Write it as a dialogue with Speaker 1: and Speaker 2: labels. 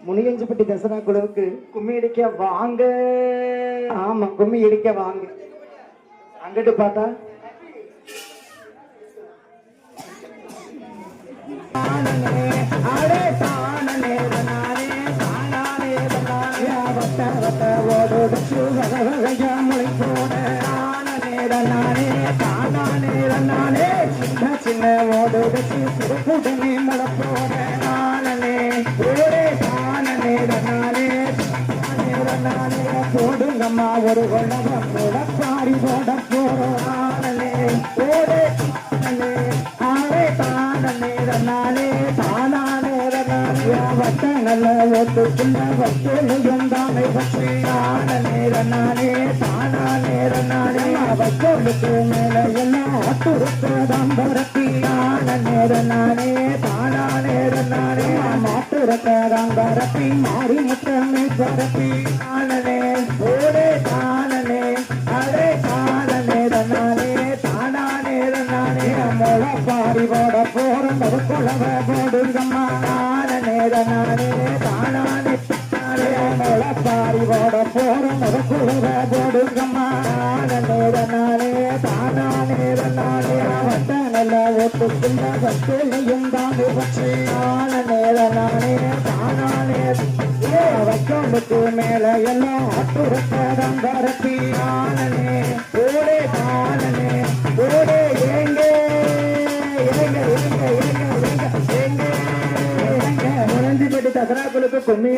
Speaker 1: முனியஞ்சிப்பட்டி தசரா குழுவுக்கு கும்மி அடிக்க வாங்க. ஆமா, கும்மி அடிக்க வாங்க. அங்கிட்டு பார்த்தா சின்ன ஓடு சிறுப்புடனே மலப்போட போடுங்கம்மா ஒரு குழந்தை போட பாடி போட போறோம் ஓடே ஆரே தானே தானே வட்ட நல்ல ஒத்துக்குள்ள வச்சோலும் தானே வச்சு நானே தானே வச்சோலுக்கு மேல எல்லாம் ஆட்டுருக்கதான் பரப்பி நானே தானே மாட்டுறக்கதான் பரப்பி மாறி முட்டமே பரப்பி நானே ஓடே தானே அரே தானே மொழ பாரி போட போறோம் குழவ போடுங்கம்மா நானே மொழ பாரி போட போறோம் குழவ போடுங்கம்மா நானே வட்ட நல்ல ஒட்டுக்குள்ள வச்சலையும் தானே வச்சு தானே வச்சோண்டுக்கு மேல எல்லாம் அட்டுறக்கதான் பரப்பி நானே ஓடே தானே ஓடே ஏங்க தசரா குழுக்கு கும்மி